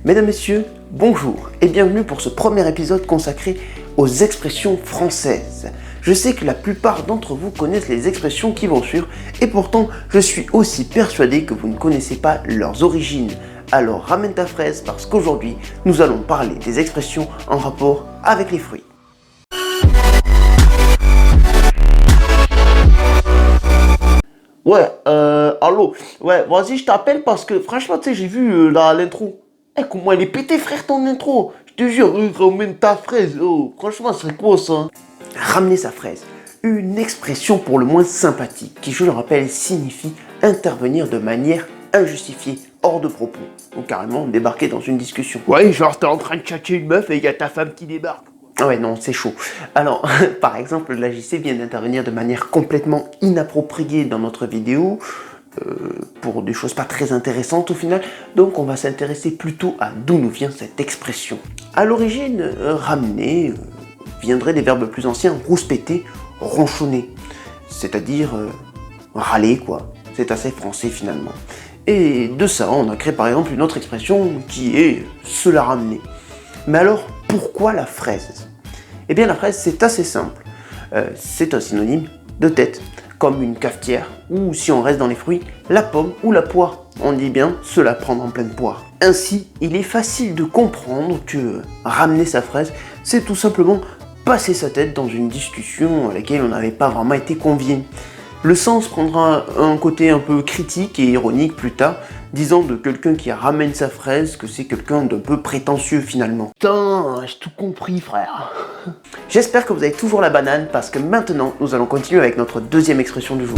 Mesdames, Messieurs, bonjour et bienvenue pour ce premier épisode consacré aux expressions françaises. Je sais que la plupart d'entre vous connaissent les expressions qui vont suivre et pourtant je suis aussi persuadé que vous ne connaissez pas leurs origines. Alors ramène ta fraise parce qu'aujourd'hui nous allons parler des expressions en rapport avec les fruits. Ouais, allô, ouais, vas-y, je t'appelle parce que franchement, tu sais, j'ai vu l'intro. Eh, comment elle est pétée, frère, ton intro. Je te jure, ramène ta fraise. Oh, franchement, c'est quoi ça? Ramener sa fraise. Une expression pour le moins sympathique qui, je le rappelle, signifie intervenir de manière injustifiée, hors de propos. Donc carrément, débarquer dans une discussion. Ouais, genre, t'es en train de tchatcher une meuf et il y a ta femme qui débarque. Ah ouais, non, c'est chaud. Alors, par exemple, l'AJC vient d'intervenir de manière complètement inappropriée dans notre vidéo, pour des choses pas très intéressantes au final, donc on va s'intéresser plutôt à d'où nous vient cette expression. À l'origine, ramener viendrait des verbes plus anciens, rouspéter, ronchonner, c'est-à-dire râler quoi. C'est assez français finalement. Et de ça, on a créé par exemple une autre expression qui est se la ramener. Mais alors, pourquoi la fraise? Eh bien la fraise c'est assez simple, c'est un synonyme de tête, comme une cafetière, ou si on reste dans les fruits, la pomme ou la poire. On dit bien se la prendre en pleine poire. Ainsi, il est facile de comprendre que ramener sa fraise, c'est tout simplement passer sa tête dans une discussion à laquelle on n'avait pas vraiment été convié. Le sens prendra un côté un peu critique et ironique plus tard, disant de quelqu'un qui ramène sa fraise que c'est quelqu'un d'un peu prétentieux finalement. Putain, j'ai tout compris frère. J'espère que vous avez toujours la banane parce que maintenant nous allons continuer avec notre deuxième expression du jour.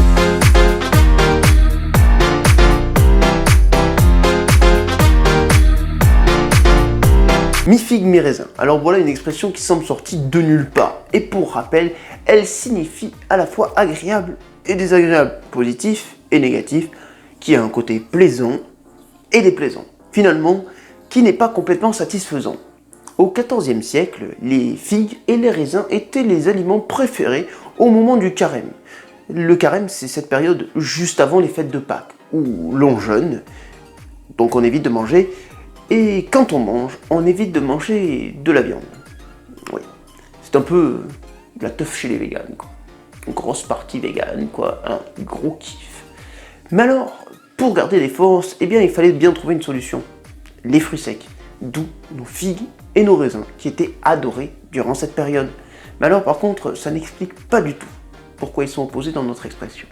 Mi-figue, mi-raisin. Alors voilà une expression qui semble sortie de nulle part. Et pour rappel, elle signifie à la fois agréable et désagréable, positif et négatif, qui a un côté plaisant et déplaisant. Finalement, qui n'est pas complètement satisfaisant. Au XIVe siècle, les figues et les raisins étaient les aliments préférés au moment du carême. Le carême, c'est cette période juste avant les fêtes de Pâques, où l'on jeûne, donc on évite de manger. Et quand on mange, on évite de manger de la viande. Oui, c'est un peu la teuf chez les véganes, quoi. Une grosse partie végane, quoi, un gros kiff. Mais alors, pour garder les forces, eh bien il fallait bien trouver une solution. Les fruits secs, d'où nos figues et nos raisins, qui étaient adorés durant cette période. Mais alors par contre, ça n'explique pas du tout pourquoi ils sont opposés dans notre expression.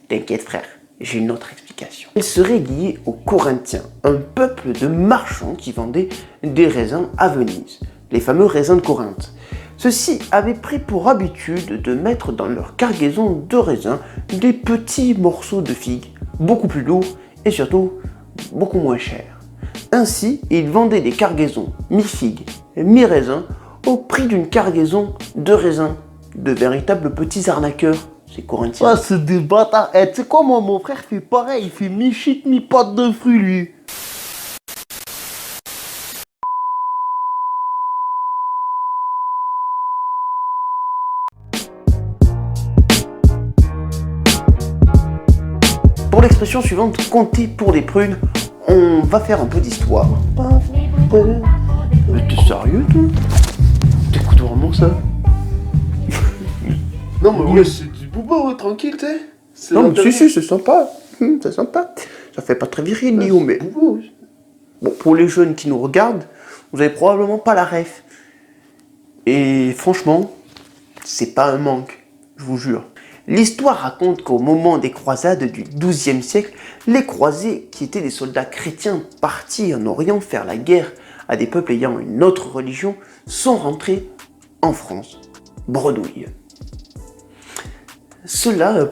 T'inquiète frère, j'ai une autre explication. Il serait lié aux Corinthiens, un peuple de marchands qui vendaient des raisins à Venise, les fameux raisins de Corinthe. Ceux-ci avaient pris pour habitude de mettre dans leur cargaison de raisins des petits morceaux de figues, beaucoup plus lourds et surtout beaucoup moins chers. Ainsi, ils vendaient des cargaisons mi-figues, mi-raisins au prix d'une cargaison de raisins, de véritables petits arnaqueurs. C'est Corinthiens. Ah, c'est des bâtards. Eh, tu sais quoi, moi, mon frère fait pareil. Il fait mi-shit, mi-pâte de fruits, lui. Pour l'expression suivante, compter pour des prunes, on va faire un peu d'histoire. Mais t'es sérieux, toi? T'écoutes vraiment ça? Non, mais ouais, c'est du booba, ouais, tranquille, tu sais. Non, mais si, c'est sympa. C'est sympa. Ça fait pas très viril, Nio, mais... Booba, oui. Bon, pour les jeunes qui nous regardent, vous avez probablement pas la ref. Et franchement, c'est pas un manque, je vous jure. L'histoire raconte qu'au moment des croisades du XIIe siècle, les croisés, qui étaient des soldats chrétiens partis en Orient faire la guerre à des peuples ayant une autre religion, sont rentrés en France, bredouille. Cela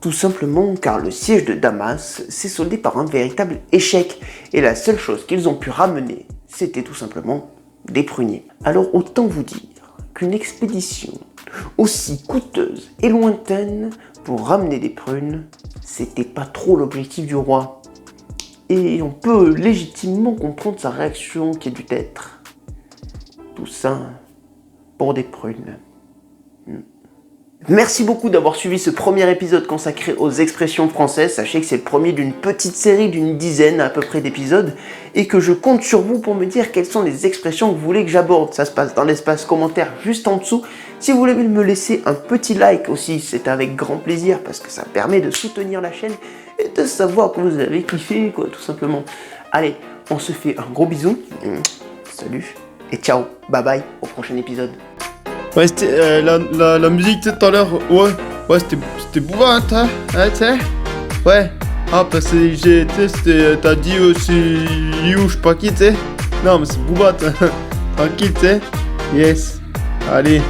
tout simplement car le siège de Damas s'est soldé par un véritable échec et la seule chose qu'ils ont pu ramener, c'était tout simplement des pruniers. Alors autant vous dire qu'une expédition aussi coûteuse et lointaine pour ramener des prunes, c'était pas trop l'objectif du roi. Et on peut légitimement comprendre sa réaction qui a dû être tout ça pour des prunes. Merci beaucoup d'avoir suivi ce premier épisode consacré aux expressions françaises. Sachez que c'est le premier d'une petite série d'une dizaine à peu près d'épisodes et que je compte sur vous pour me dire quelles sont les expressions que vous voulez que j'aborde. Ça se passe dans l'espace commentaire juste en dessous. Si vous voulez me laisser un petit like aussi, c'est avec grand plaisir parce que ça permet de soutenir la chaîne et de savoir que vous avez kiffé, quoi, tout simplement. Allez, on se fait un gros bisou. Salut et ciao, bye bye, au prochain épisode. Ouais, c'était la musique, tu sais, tout à l'heure, ouais, c'était Booba, hein, tu sais. Ouais, ah, parce que t'as dit aussi You, je sais pas qui, tu sais. Non, mais c'est Booba, tranquille, tu sais. Yes, allez.